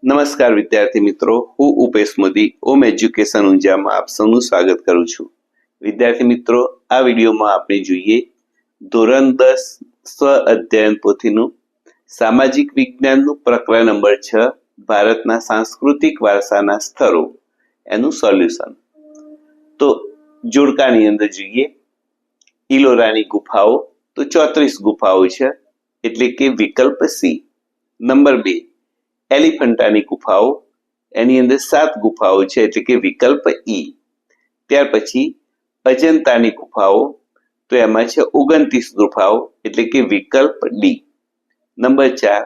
નમસ્કાર વિદ્યાર્થી મિત્રો, હું ઉપેશ મોદી ઓમ એજ્યુકેશન ઊંઝામાં આપ સૌનું સ્વાગત કરું છું. વિદ્યાર્થી મિત્રો, આ વિડીયોમાં આપણે જોઈએ ધોરણ 10 સ્વ અધ્યયન પોથીનું સામાજિક વિજ્ઞાનનું પ્રકરણ નંબર 6 ભારતના સાંસ્કૃતિક વારસાના સ્થળો એનું સોલ્યુશન. તો જોડકાની અંદર જોઈએ ઇલોરાની ગુફાઓ, તો 34 ગુફાઓ છે, એટલે કે વિકલ્પ સી. નંબર 2 એલિફન્ટાની ગુફાઓ, એની અંદર 7 ગુફાઓ છે, એટલે કે વિકલ્પ ઈ. ત્યાર પછી અજંતાની ગુફાઓ, તો એમાં છે 29 ગુફાઓ, એટલે કે વિકલ્પ ડી. નંબર 4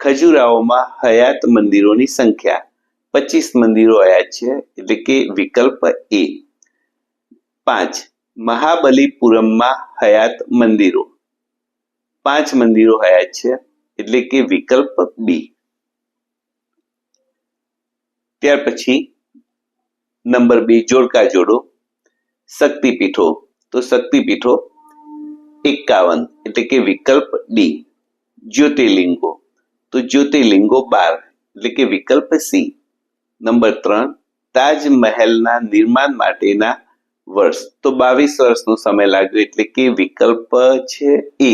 ખજુરાહોમાં હયાત મંદિરોની સંખ્યા 25 મંદિરો હયાત છે, એટલે કે વિકલ્પ એ. 5 મહાબલીપુરમમાં હયાત મંદિરો, 5 મંદિરો હયાત છે, એટલે કે વિકલ્પ બી. ત્યાર પછી નંબર 2 જોડકા જોડો શક્તિપીઠો, તો શક્તિપીઠો 51, એટલે કે વિકલ્પ ડી. જ્યોતિર્લિંગો, તો જ્યોતિર્લિંગો 12, એટલે કે વિકલ્પ સી. નંબર 3 તાજમહેલના નિર્માણ માટેના વર્ષ, તો 22 વર્ષનો સમય લાગ્યો, એટલે કે વિકલ્પ છે એ.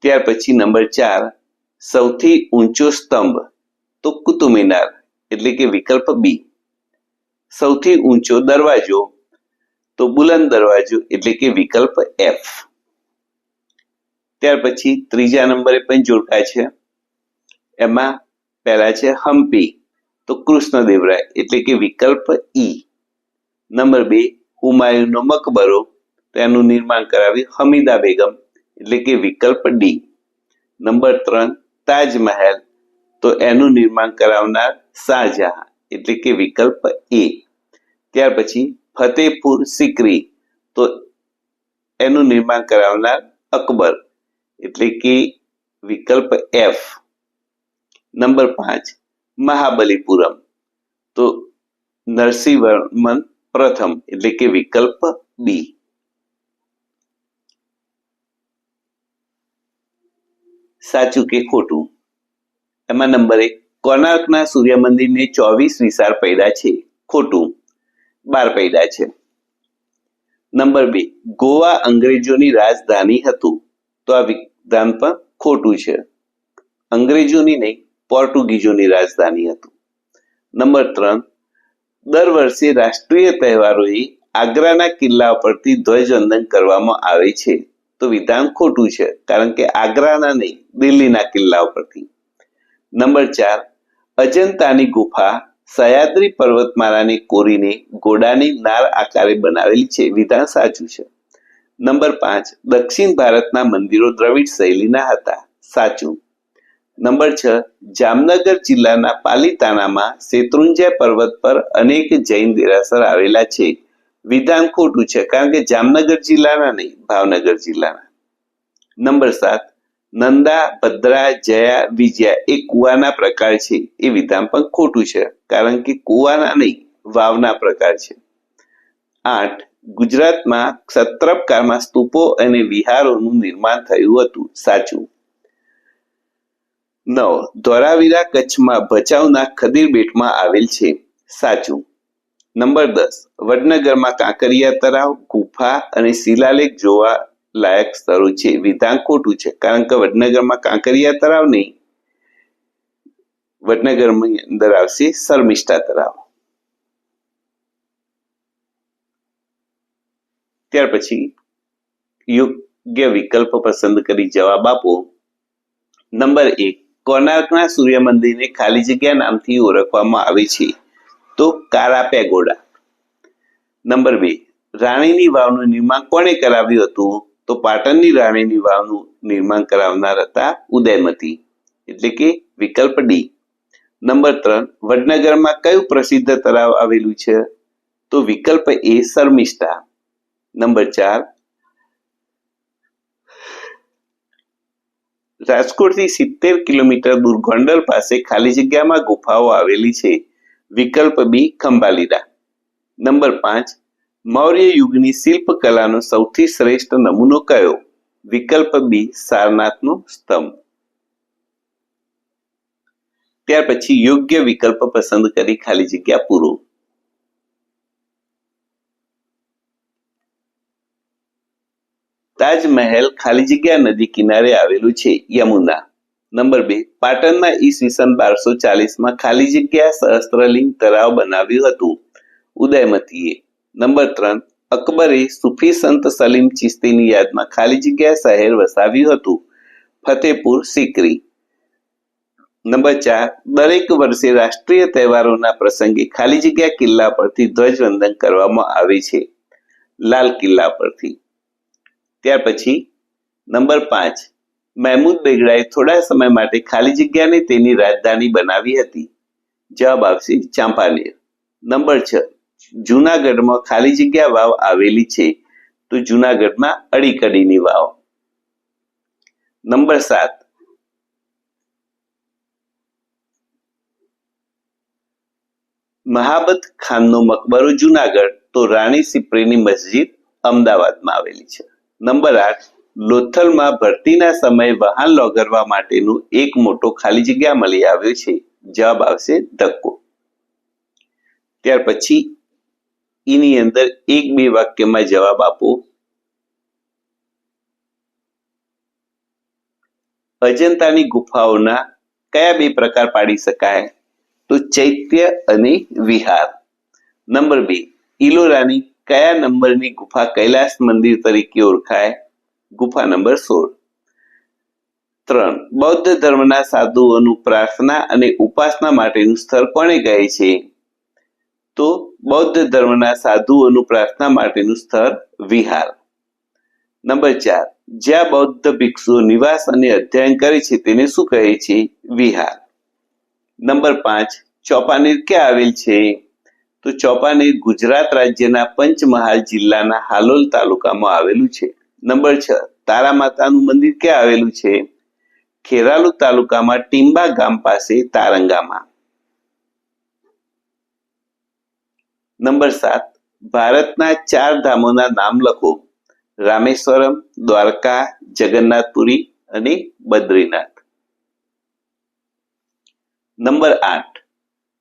ત્યાર પછી નંબર 4 સૌથી ઊંચો સ્તંભ, તો કુતુબ મિનાર, એટલે કે વિકલ્પ બી. સૌથી ઊંચો દરવાજો, તો બુલંદ દરવાજો, એટલે કે વિકલ્પ એફ. ત્યાર પછી ત્રીજા નંબરે પણ જોડકા છે, એમાં પહેલા છે હમ્પી, તો કૃષ્ણદેવરાય, એટલે કે વિકલ્પ ઈ. નંબર 2 હુમાયુનો મકબરો, તો એનું નિર્માણ કરાવ્યું હમીદા બેગમ, એટલે કે વિકલ્પ ડી. નંબર 3 તાજમહેલ, તો એનું નિર્માણ કરાવનાર શાહજહાં, એટલે કે વિકલ્પ એ. ત્યાર પછી ફતેહપુર સિકરી, તો એનું નિર્માણ કરાવનાર અકબર, એટલે કે વિકલ્પ એફ. નંબર 5 મહાબલીપુરમ, તો નરસિંહવર્મન પ્રથમ, એટલે કે વિકલ્પ બી. સાચું કે ખોટું? એમાં નંબર 1 કોણાર્કના સૂર્ય મંદિરને 24 વિશાળ પૈડા છે, ખોટું, 12 પૈડા છે. નંબર 2 ગોવા અંગ્રેજોની રાજધાની હતું, તો આ વિધાન પણ ખોટું છે. અંગ્રેજોની નહીં, પોર્ટુગીઝોની રાજધાની હતું. નંબર 3 દર વર્ષે રાષ્ટ્રીય તહેવારોએ આગ્રાના કિલ્લા પરથી ધ્વજવંદન કરવામાં આવે છે, તો વિધાન ખોટું છે, કારણ કે આગ્રાના નહીં, દિલ્હીના કિલ્લા પરથી. નંબર 4 અજંતાની ગુફા સહ્યાદ્રી પર્વતમાળાને કોરીને ઘોડાની નાર આકારે બનાવેલી છે, વિધાન સાચું છે. નંબર 5 દક્ષિણ ભારતના મંદિરો દ્રવિડ શૈલીના હતા, સાચું. નંબર 6 જામનગર જિલ્લાના પાલીતાણામાં શેત્રુંજય પર્વત પર અનેક જૈન દેરાસર આવેલા છે, વિધાન ખોટું છે, કારણ કે જામનગર જિલ્લાના નહીં, ભાવનગર જિલ્લાના. નંબર 7 નંદા, ભદ્રા, જયા, વિજયા એ કુવાના પ્રકાર છે, એ વિધાન પણ ખોટું છે, કારણ કે કુવાના નહીં, વાવના પ્રકાર છે. 8 ગુજરાતમાં સત્રપકાળમાં સ્તૂપો અને વિહારોનું નિર્માણ થયું હતું, સાચું. 9 ધોળાવીરા કચ્છમાં ભચાઉના ખદીર બેટમાં આવેલ છે, સાચું. નંબર 10 વડનગરમાં કાંકરિયા તળાવ, ગુફા અને શિલાલેખ જોવા લાયક સ્થળો છે, વિધાન ખોટું છે, કારણ કે વડનગરમાં કાંકરિયા તળાવ નહીં, વડનગરની અંદર આવશે શર્મિષ્ઠા તળાવ. ત્યાર પછી યોગ્ય વિકલ્પ પસંદ કરી જવાબ આપો. નંબર 1 કોણાર્કના સૂર્ય મંદિરને ખાલી જગ્યા નામથી ઓળખવામાં આવે છે, તો કારા પેગોડા. નંબર 2 રાણીની વાવનું નિર્માણ કોણે કરાવ્યું હતું, તો પાટણની રાણીની વાવનું નિર્માણ કરાવનાર હતા ઉદયમતી, એટલે કે વિકલ્પ ડી. નંબર 3 વડનગરમાં કયું પ્રસિદ્ધ તળાવ આવેલું છે, તો વિકલ્પ એ શર્મિષ્ઠા. નંબર 4 રાજકોટથી 70 કિલોમીટર દૂર ગોંડલ પાસે ખાલી જગ્યામાં ગુફાઓ આવેલી છે, વિકલ્પ બી ખંભાલીરા. નંબર 5 મૌર્ય યુગની શિલ્પકલાનો સૌથી શ્રેષ્ઠ નમૂનો કયો, વિકલ્પ બી સારનાથનો સ્તંભ. ત્યાર પછી યોગ્ય વિકલ્પ પસંદ કરી ખાલી જગ્યા પૂરો. તાજમહેલ ખાલી જગ્યા નદી કિનારે આવેલું છે. યમુના. નંબર 2, પાટણમાં ઈસવીસન 1240માં ખાલી જગ્યા સહસ્ત્રલિંગ તળાવ બનાવ્યું હતું. ઉદયમતીએ. નંબર 3, અકબરે સુફી સંત સલીમ ચિશ્તીની યાદમાં ખાલી જગ્યા શહેર વસાવ્યું હતું. ફતેપુર સિકરી. નંબર 4, દરેક વર્ષે રાષ્ટ્રીય તહેવારોના પ્રસંગે ખાલી જગ્યા કિલ્લા પરથી ધ્વજવંદન કરવામાં આવે છે. લાલ કિલ્લા પરથી. ત્યાર પછી નંબર 5, મહેમૂદ બેગડાએ થોડા સમય માટે ખાલી જગ્યાને તેની રાજધાની બનાવી હતી. જવાબ આવશે ચાંપાનેર. નંબર 6, જૂનાગઢમાં ખાલી જગ્યા વાવ આવેલી છે. તો જૂનાગઢમાં અડીકડીની વાવ. નંબર 7, મહાબત ખાનનો મકબરો જૂનાગઢ, તો રાણી સિપ્રીની મસ્જિદ અમદાવાદમાં આવેલી છે. નંબર 8, લોથલમાં ભરતીના સમયે વાહન લોગરવા માટેનું એક મોટો ખાલી જગ્યા મળી આવ્યો છે. જવાબ આવશે ધક્કો. ત્યાર પછી એની અંદર 1-2 વાક્યમાં જવાબ આપો. અજંતાની ગુફાઓના કયા 2 પ્રકાર પાડી શકાય? તો ચૈત્ય અને વિહાર. નંબર 2, ઇલોરાની કયા નંબરની ગુફા કૈલાસ મંદિર તરીકે ઓળખાય? ગુફા નંબર 16. 3, બૌદ્ધ ધર્મના સાધુઓનું પ્રાર્થના અને ઉપાસના માટેનું સ્થળ કોને કહે છે? તો બૌદ્ધ ધર્મના સાધુઓનું પ્રાર્થના માટેનું સ્થળ વિહાર. નંબર 4, જ્યાં બૌદ્ધ ભિક્ષુઓ નિવાસ અને અધ્યયન કરે છે તેને શું કહે છે? વિહાર. નંબર 5, ચોપાનેર ક્યાં આવેલ છે? તો ચોપાનેર ગુજરાત રાજ્યના પંચમહાલ જિલ્લાના હાલોલ તાલુકામાં આવેલું છે. નંબર 6, તારા માતાનું મંદિર ક્યાં આવેલું છે? ખેરાલુ તાલુકામાં ટીંબા ગામ પાસે તારંગામાં. નંબર 7, ભારતના 4 ધામોના નામ લખો. રામેશ્વરમ, દ્વારકા, જગન્નાથપુરી અને બદ્રીનાથ. નંબર 8,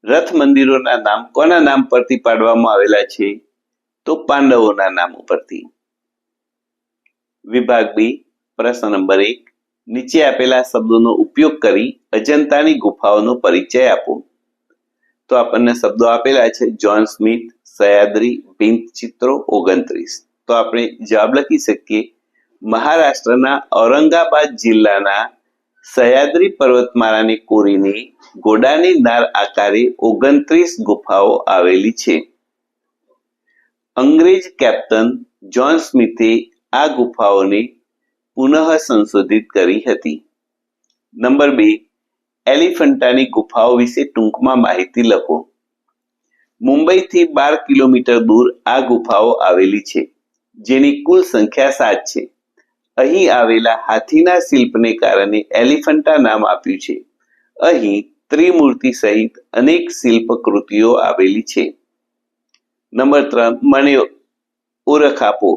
રથ મંદિરોના નામ કોના નામ પરથી પાડવામાં આવેલા છે? તો પાંડવોના નામ ઉપરથી. વિભાગ બી, પ્રશ્ન નંબર 1, નીચે આપેલા શબ્દોનો ઉપયોગ કરી અજંતાની ગુફાઓનો પરિચય આપો. તો આપણને શબ્દો આપેલા છે જ્હોન સ્મિથ, સહ્યાદ્રી, ભીંતચિત્રો 29. તો આપણે જવાબ લખી શકીએ. મહારાષ્ટ્રના ઔરંગાબાદ જિલ્લાના સહ્યાદ્રી પર્વતમાળાને કોરીને ઘોડાની નાર આકારે 29 ગુફાઓ આવેલી છે. અંગ્રેજ કેપ્ટન જ્હોન સ્મિથે આ ગુફાઓને પુનઃ સંશોધિત કરી હતી. નંબર 2, એલિફન્ટાની ગુફાઓ વિશે ટૂંકમાં માહિતી લખો. મુંબઈથી 12 કિલોમીટર દૂર આ ગુફાઓ આવેલી છે, જેની કુલ સંખ્યા 7 છે. અહીં આવેલા હાથીના શિલ્પને કારણે એલિફન્ટા નામ આપ્યું છે. અહીં ત્રિમૂર્તિ સહિત અનેક શિલ્પ કૃતિઓ આવેલી છે. નંબર 3, મને ઓળખ આપો.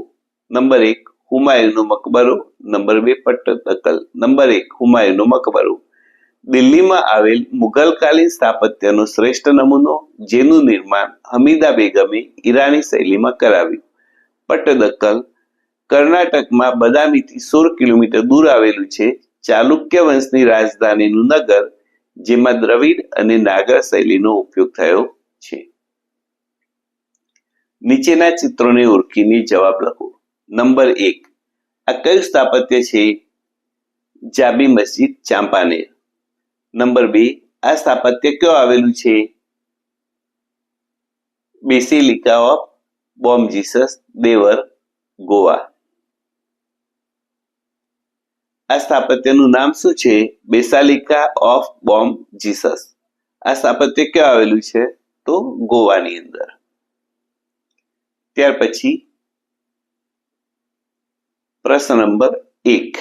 નંબર 1, હુમાયુનો મકબરો. નંબર 2, પટ્ટદકલ. નંબર 1, હુમાયુનો મકબરો દિલ્હીમાં આવેલ મુઘલકાલીન સ્થાપત્યનો શ્રેષ્ઠ નમૂનો, જેનું નિર્માણ હમીદા બેગમે ઈરાની શૈલીમાં કરાવ્યું. પટ્ટદકલ કર્ણાટકમાં બદામીથી 16 કિલોમીટર દૂર આવેલું છે. ચાલુક્ય વંશની રાજધાનીનું નગર, જેમાં દ્રવિડ અને નાગર શૈલીનો ઉપયોગ થયો છે. નીચેના ચિત્રોને ઓળખીને જવાબ લખો. નંબર 1, આ કયું સ્થાપત્ય છે? જાબી મસ્જિદ, ચાંપાનેર. નંબર 2, આ સ્થાપત્ય ક્યાં આવેલું છે? બેસિલિકા ઓફ બોમ જીસસ, દેવર, ગોવા. આ સ્થાપત્યનું નામ શું છે? બેસાલિકા ઓફ બોમ જીસસ. આ સ્થાપત્ય ક્યાં આવેલું છે? તો ગોવાની અંદર. ત્યાર પછી પ્રશ્ન નંબર 1,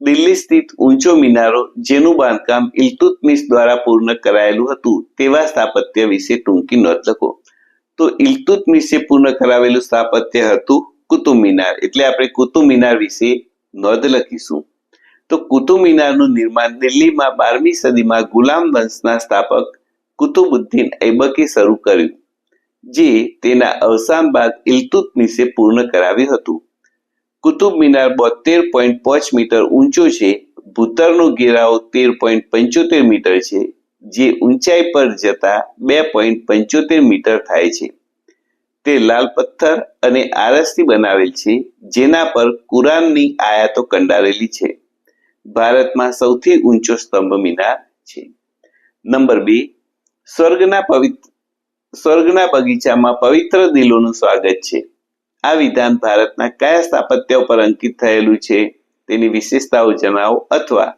દિલ્હી સ્થિત ઊંચો મિનારો, જેનું બાંધકામ ઇલ્તુત્મિશ દ્વારા પૂર્ણ કરાયેલું હતું, તેવા સ્થાપત્ય વિશે ટૂંકી નોંધ લખો. તો ઇલ્તુત્મિશે પૂર્ણ કરાવેલું સ્થાપત્ય હતું કુતુબ મિનાર, એટલે આપણે કુતુબ મિનાર વિશે નોંધ લખીશું. તો કુતુબ મિનારનું નિર્માણ દિલ્હીમાં 12મી સદીમાં ગુલામ વંશના સ્થાપક કુતુબુદ્દીન ઐબકે શરૂ કર્યું, જે તેના અવસાન બાદ ઇલ્તુત્મિશે પૂર્ણ કરાવ્યું હતું. કુતુબ મિનાર 72.5 મીટર ઊંચો છે. ભૂતળનો ઘેરાવ 13.75 મીટર છે, જે ઊંચાઈ પર જતા 2.75 મીટર થાય છે. તે લાલ પથ્થર અને આરસથી બનાવેલ છે, જેના પર કુરાનની આયાતો કંડારેલી છે. ભારતમાં સૌથી ઊંચો સ્તંભ મિનાર છે. નંબર 2, સ્વર્ગના બગીચામાં પવિત્ર દિલોનું સ્વાગત છે. આ વિધાન ભારતના કયા સ્થાપત્ય પર અંકિત થયેલું છે તેની વિશેષતાઓ જણાવો, અથવા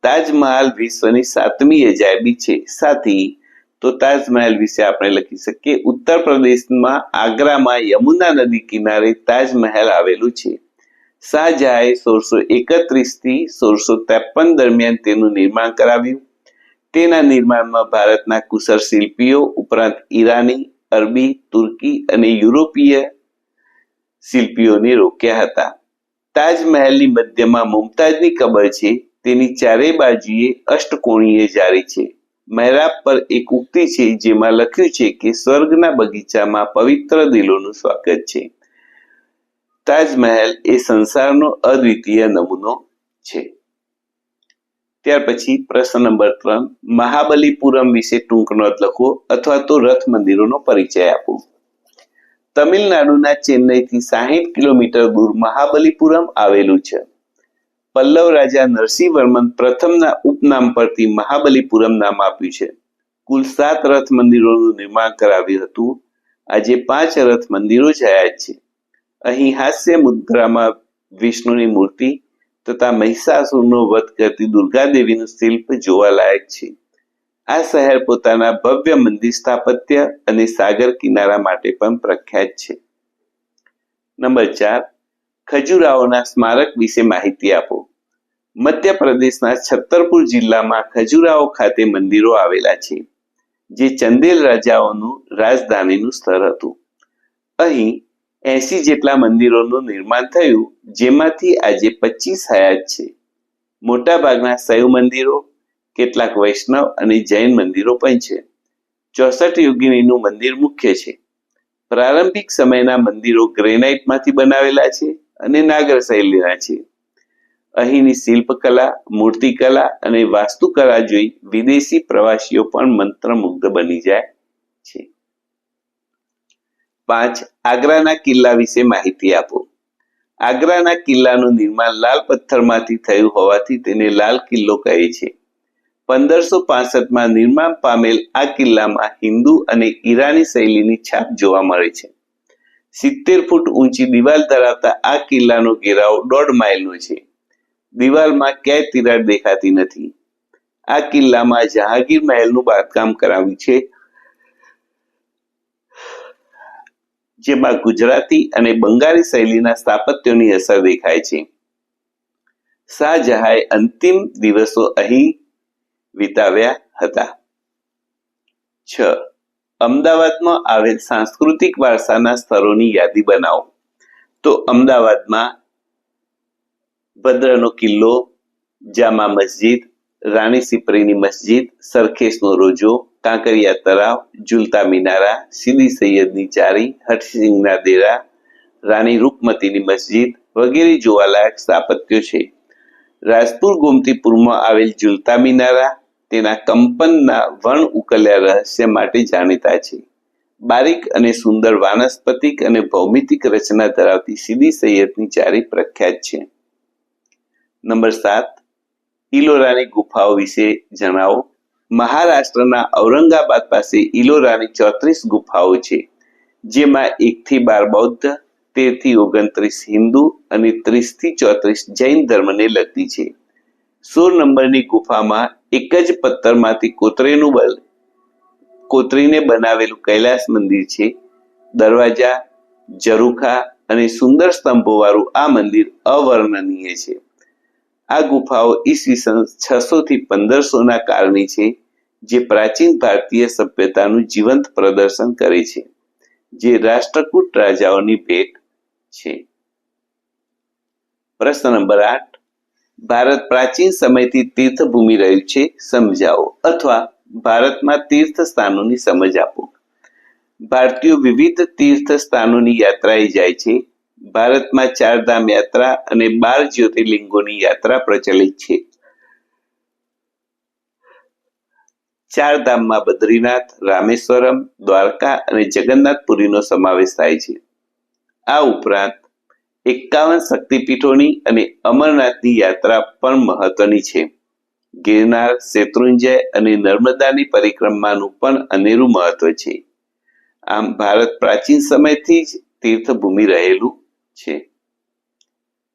તાજમહાલ વિશ્વની 7મી અજાયબી છે. સાથી તો તાજમહાલ વિશે આપણે લખી શકીએ, ઉત્તર પ્રદેશમાં આગ્રામાં યમુના નદી કિનારે તાજમહાલ આવેલું છે. શાહજહાએ 1631 થી 1653 દરમિયાન તેનું નિર્માણ કરાવ્યું. તેના નિર્માણમાં ભારતના કુશળ શિલ્પીઓ ઉપરાંત ઈરાની, અરબી, તુર્કી અને યુરોપીય શિલ્પીઓને રોક્યા હતા. તાજમહાલની મધ્યમાં મુમતાજની કબર છે. તેની ચારેય બાજુએ અષ્ટકોણીય જાળી છે. મહેરાબ પર એક ઉક્તિ છે, જેમાં લખ્યું છે કે સ્વર્ગના બગીચામાં પવિત્ર દિલોનું સ્વાગત છે. તાજમહાલ એ સંસારનો અદ્વિતીય નમૂનો છે. ત્યાર પછી પ્રશ્ન નંબર 3, મહાબલીપુરમ વિશે ટૂંક નોંધ લખો અથવા તો રથ મંદિરોનો પરિચય આપો. તમિલનાડુના ચેન્નઈથી 60 કિલોમીટર દૂર મહાબલીપુરમ આવેલું છે. પલ્લવ રાજા નરસિંહવર્મન પ્રથમના ઉપનામ પરથી મહાબલીપુરમ નામ આપ્યું છે. કુલ 7 રથ મંદિરોનું નિર્માણ કરાવ્યું હતું. આજે 5 રથ મંદિરો જયા છે. અહીં હાસ્ય મુદ્રામાં વિષ્ણુની મૂર્તિ તથા મહિષાસુરનો વધ કરતી દુર્ગાદેવીનું શિલ્પ જોવાલાયક છે. આ શહેર પોતાના ભવ્ય મંદિર સ્થાપત્ય અને સાગર કિનારા માટે પણ પ્રખ્યાત છે. નંબર 4, ખજુરાહોના સ્મારક વિશે માહિતી આપો. મધ્યપ્રદેશના છત્તરપુર જિલ્લામાં ખજુરાહો ખાતે મંદિરો આવેલા છે, જે ચંદેલ રાજાઓનું રાજધાનીનું સ્થળ હતું. અહીં 80 જેટલા મંદિરોનું નિર્માણ થયું, જેમાંથી આજે 25 હયાત છે. મોટાભાગના શૈવ મંદિરો, કેટલાક વૈષ્ણવ અને જૈન મંદિરો પણ છે. 64 યોગિનીનું મંદિર મુખ્ય છે. પ્રારંભિક સમયના મંદિરો ગ્રેનાઇટમાંથી બનાવેલા છે અને નાગર શૈલીના છે. અહીંની શિલ્પકલા, મૂર્તિકલા અને વાસ્તુકલા જોઈ વિદેશી પ્રવાસીઓ પણ મંત્રમુગ્ધ બની જાય છે. 5, આગ્રાના કિલ્લા વિશે માહિતી આપો. આગ્રાના કિલ્લાનું નિર્માણ લાલ પથ્થરમાંથી થયું હોવાથી તેને લાલ કિલ્લો કહે છે. 1565માં નિર્માણ પામેલ આ કિલ્લામાં હિન્દુ અને ઈરાની શૈલીની છાપ જોવા મળે છે. 70 ફૂટ ઊંચી દિવાલ ધરાવતા આ કિલ્લાનો ઘેરાવ 1.5 માઇલનો છે. દિવાલમાં ક્યાંય તિરાડ દેખાતી નથી. આ કિલ્લામાં જહાંગીર મહેલનું બાંધકામ કરાવ્યું છે, જેમાં ગુજરાતી અને બંગાળી શૈલીના સ્થાપત્યોની અસર દેખાય છે. શાહજહાએ અંતિમ દિવસો અહીં વિતાવ્યા હતા. 6, અમદાવાદમાં આવેલ સાંસ્કૃતિક વારસાના સ્થળોની યાદી બનાવો. તો અમદાવાદમાં ભદ્રનો કિલ્લો, જામા મસ્જિદ, રાણી સિપ્રીની મસ્જિદ, સરખેજનો રોજો, કાંકરિયા તળાવ, ઝુલતા મિનારા, સીદી સૈયદની ચારી, હરસિંગના દેરા, રાણી રૂકમતીની મસ્જિદ વગેરે જોવાલાયક સ્થાપત્યો છે. રાજપુર ગોમતીપુરમાં આવેલ ઝુલતા મિનારા તેના કંપનના વણ ઉકલ્યા રહસ્ય માટે જાણીતા છે. બારીક અને સુંદર વાનસ્પતિક અને ભૌમિતિક રચના ધરાવતી સીદી સૈયદની ચારી પ્રખ્યાત છે. નંબર 7, ઇલોરાની ગુફાઓ વિશે જણાવો. મહારાષ્ટ્રના ઔરંગાબાદ પાસે ઇલોરાની 34 ગુફાઓ છે, જેમાં 1 થી 12 બૌદ્ધ, 13 થી 29 હિન્દુ અને 30 થી 34 જૈન ધર્મને લગતી છે. 16 નંબરની ગુફામાં એક જ પથ્થરમાંથી કોતરીને બનાવેલું કૈલાસ મંદિર છે. દરવાજા, ઝરૂખા અને સુંદર સ્તંભોવાળું આ મંદિર અવર્ણનીય છે. આ ગુફાઓ ઈસવીસન 600 થી 1500ના કાળની છે, જે પ્રાચીન ભારતીય સભ્યતાનું જીવંત પ્રદર્શન કરે છે, જે રાષ્ટ્રકૂટ રાજાઓની ભેટ છે. પ્રશ્ન નંબર 8, ભારત પ્રાચીન સમયથી તીર્થભૂમિ રહ્યું છે, સમજાવો. અથવા ભારતમાં તીર્થ સ્થાનોની સમજ આપો. ભારતીયો વિવિધ તીર્થ સ્થાનોની યાત્રાએ જાય છે. ભારતમાં 4 ધામ યાત્રા અને 12 જ્યોતિર્લિંગોની યાત્રા પ્રચલિત છે. 4 ધામમાં બદ્રીનાથ, રામેશ્વરમ, દ્વારકા અને જગન્નાથપુરીનો સમાવેશ થાય છે. આ ઉપરાંત 51 શક્તિપીઠોની અને અમરનાથની યાત્રા પણ મહત્વની છે. ગિરનાર, શેત્રુંજય અને નર્મદાની પરિક્રમાનું પણ અનેરું મહત્વ છે. આમ ભારત પ્રાચીન સમયથી જ તીર્થભૂમિ રહેલું છે.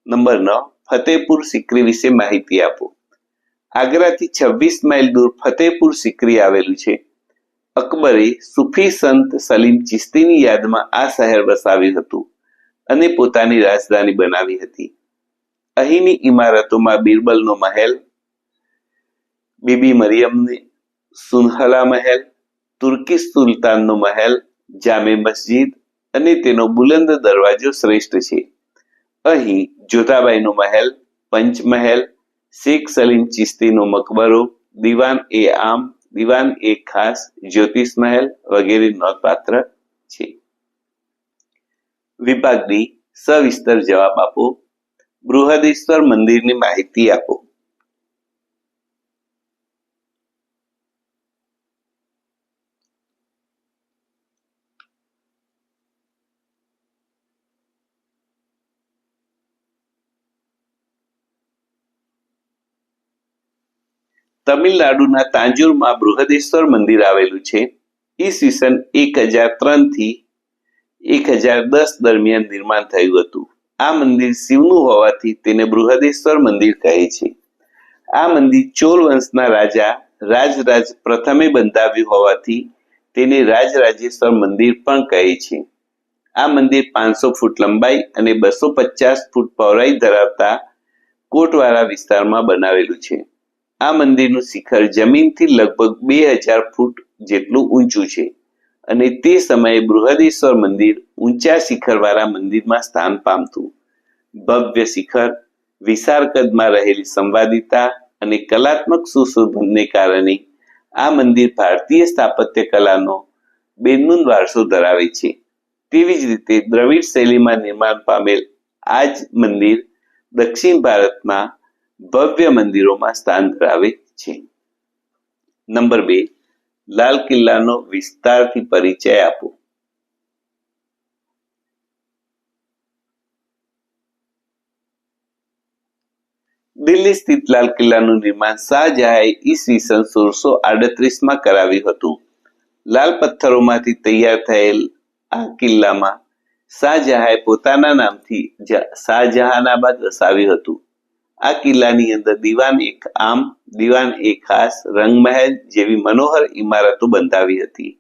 નંબર 9, ફતેહપુર સિકરી વિશે માહિતી આપો. આગ્રાથી 26 માઇલ દૂર ફતેહપુર સિકરી આવેલું છે. અકબરે સૂફી સંત સલીમ ચિશ્તીની યાદમાં આ શહેર વસાવ્યું હતું અને પોતાની રાજધાની બનાવી હતી. અહીંની ઇમારતોમાં બિરબલનો મહેલ, બીબી મરિયમને સુનહલા મહેલ, તુર્કી સુલતાનનો મહેલ, જામે મસ્જિદ અને તેનો બુલંદ દરવાજો શ્રેષ્ઠ છે. અહીં જોધાબાઈનો મહેલ, પંચમહેલ, શેખ સલીમ ચિશ્તીનો મકબરો, દીવાન-એ-આમ, દીવાન-એ-ખાસ, જ્યોતિષ મહેલ વગેરે નોંધપાત્ર છે. વિભાગ ડી, સવિસ્તર જવાબ આપો. બૃહદેશ્વર મંદિરની માહિતી આપો. તમિલનાડુના તાંજુરમાં બૃહદેશ્વર મંદિર આવેલું છે. ઈસવીસન 1003 થી 1010 દરમિયાન નિર્માણ થયું હતું. આ મંદિર શિવનું હોવાથી તેને બૃહદેશ્વર મંદિર કહે છે. આ મંદિર ચોલ વંશના રાજા રાજરાજ પ્રથમે બંધાવ્યું હોવાથી તેને રાજરાજેશ્વર મંદિર પણ કહે છે. આ મંદિર 500 ફૂટ લંબાઈ અને 250 ફૂટ પહોળાઈ ધરાવતા કોટવાળા વિસ્તારમાં બનાવેલું છે. આ મંદિરનું શિખર જમીનથી લગભગ 2000 ફૂટ જેટલું ઊંચું છે અને તે સમયે બૃહદેશ્વર મંદિર ઊંચા શિખરવાળા મંદિરમાં સ્થાન પામતું. ભવ્ય શિખર, વિશાળ કદમાં રહેલી સંવાદિતા અને કલાત્મક સુશોભનને કારણે આ મંદિર ભારતીય સ્થાપત્ય કલાનો બેનમૂન વારસો ધરાવે છે. તેવી જ રીતે દ્રવિડ શૈલીમાં નિર્માણ પામેલ આ જ મંદિર દક્ષિણ ભારતમાં ભવ્ય મંદિરોમાં સ્થાન ધરાવે છે. નંબર 2, લાલ કિલ્લાનો વિસ્તારથી પરિચય આપો. દિલ્હી સ્થિત લાલ કિલ્લાનું નિર્માણ શાહજહાંએ ઈસવીસન 1638માં કરાવ્યું હતું. લાલ પથ્થરોમાંથી તૈયાર થયેલ આ કિલ્લામાં શાહજહાંએ પોતાના નામથી શાહજહાનાબાદ વસાવ્યું હતું. આ કિલ્લાની અંદર દીવાન-એ-આમ, દીવાન-એ-ખાસ, રંગમહેલ જેવી મનોહર ઇમારતો બંધાવી હતી.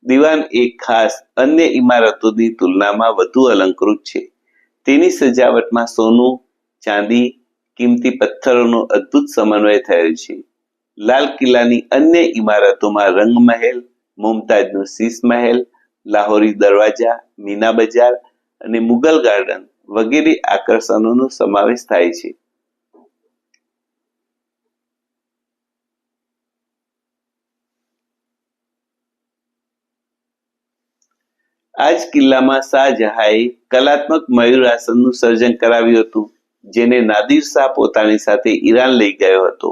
દીવાન-એ-ખાસ અન્ય ઇમારતોની તુલનામાં વધુ અલંકૃત છે. તેની સજાવટમાં સોનું, ચાંદી, કિંમતી પથ્થરોનો અદ્ભુત સમન્વય થયેલ છે. લાલ કિલ્લાની અન્ય ઇમારતોમાં રંગમહેલ, મુમતાજનો શીશ મહેલ, લાહોરી દરવાજા, મીના બજાર અને મુગલ ગાર્ડન વગેરે આકર્ષણોનો સમાવેશ થાય છે. આ જ કિલ્લામાં શાહજહાંએ કલાત્મક મયુરાસનનું સર્જન કરાવ્યું હતું, જેને નાદિર શાહ પોતાની સાથે ઈરાન લઈ ગયો હતો.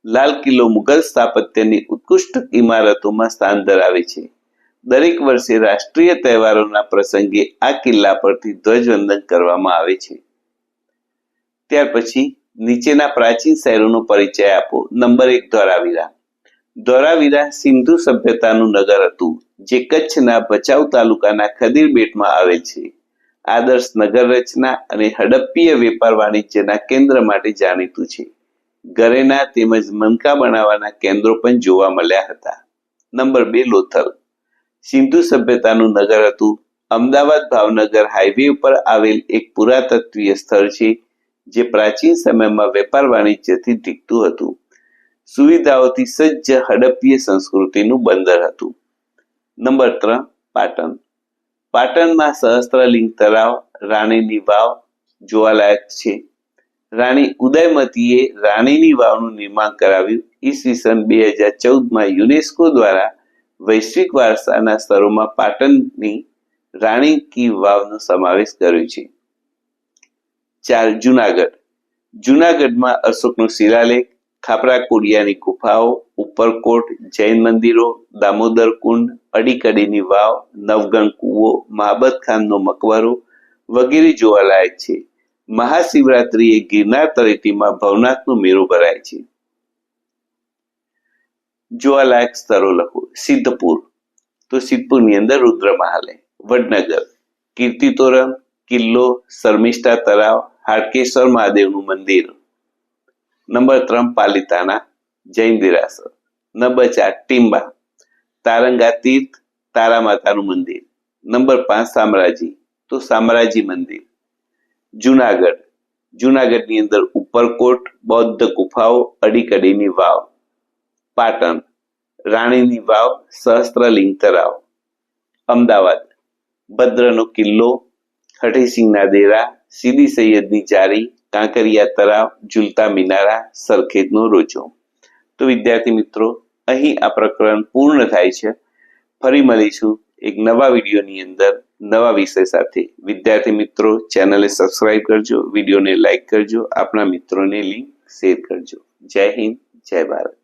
લાલ કિલ્લો મુગલ સ્થાપત્યની ઉત્કૃષ્ટ ઇમારતોમાં સ્થાન ધરાવે છે. દરેક વર્ષે રાષ્ટ્રીય તહેવારોના પ્રસંગે આ કિલ્લા પરથી ધ્વજવંદન કરવામાં આવે છે. ત્યાર પછી નીચેના પ્રાચીન શહેરોનો પરિચય આપો. નંબર 1, ધોળાવીરા. ધોળાવીરા સિંધુ સભ્યતાનું નગર હતું, જે કચ્છના ભચાઉ તાલુકાના ખદીર બેટમાં આવેલ છે. આદર્શ નગર રચના અને હડપ્પીય વેપાર વાણિજ્યના કેન્દ્ર માટે જાણીતું છે. ઘરેણા તેમજ મનકા બનાવવાના કેન્દ્રો પણ જોવા મળ્યા હતા. નંબર 2, લોથલ. સિંધુ સભ્યતાનું નગર હતું. અમદાવાદ ભાવનગર હાઈવે ઉપર આવેલ એક પુરાતત્વીય સ્થળ છે, જે પ્રાચીન સમયમાં વેપાર વાણિજ્યથી ઢીકતું હતું. સુવિધાઓથી સજ્જ હડપ્પીય સંસ્કૃતિનું બંદર હતું. નંબર 3, પાટણ. પાટણમાં સહસ્ત્રલિંગ તળાવ, રાણીની વાવ જોવાલાયક છે. રાણી ઉદયમતીએ રાણીની વાવનું નિર્માણ કરાવ્યું. ઈસવીસન 2014માં યુનેસ્કો દ્વારા વૈશ્વિક વારસાના સ્થળોમાં પાટણની રાણી કી વાવનો સમાવેશ કર્યો છે. 4. જુનાગઢ. જુનાગઢમાં અશોકનો શિલાલેખ, ખાપરા કોડિયાની ગુફાઓ, ઉપરકોટ, જૈન મંદિરો, દામોદર કુંડ, અડીકડીની વાવ, નવગણ કૂવો, મહાબત ખાનનો મકબરો વગેરે જોવાલાયક છે. મહાશિવરાત્રિએ ગિરનાર તળેટીમાં ભવનાથનો મેળો ભરાય છે. જોવાલાયક સ્થળો લખો. સિદ્ધપુર, તો સિદ્ધપુરની અંદર રુદ્રમહાલય. વડનગર, કીર્તિતોરણ, કિલ્લો, શર્મિષ્ઠા તળાવ, હાટકેશ્વર મહાદેવનું મંદિર. નંબર 3 પાલિતાના, જૈન દેરાસર. નંબર 4 ટીમ્બા, તારંગા તીર્થ, તારા માતાનું મંદિર. નંબર 5 શામળાજી, તો શામળાજી મંદિર. જુનાગઢ, જુનાગઢની અંદર ઉપરકોટ, બૌદ્ધ ગુફાઓ, અડીકડીની વાવ. પાટણ, રાણીની વાવ, સહસ્ત્રલિંગ તળાવ. અમદાવાદ, ભદ્રનો કિલ્લો, હઠીસિંહના ડેરા, સીદી સૈયદની જાળી, કાંકરિયા તળાવ, ઝૂલતા મિનારા, સરખેજનો રોજો. તો વિદ્યાર્થી મિત્રો, અહીં આ પ્રકરણ પૂર્ણ થાય છે. ફરી મળીશું એક નવા વિડીયોની અંદર નવા વિષય સાથે. વિદ્યાર્થી મિત્રો, ચેનલને સબસ્ક્રાઇબ કરજો, વિડીયોને લાઈક કરજો, આપણા મિત્રોને લિંક શેર કરજો. જય હિન્દ, જય ભારત.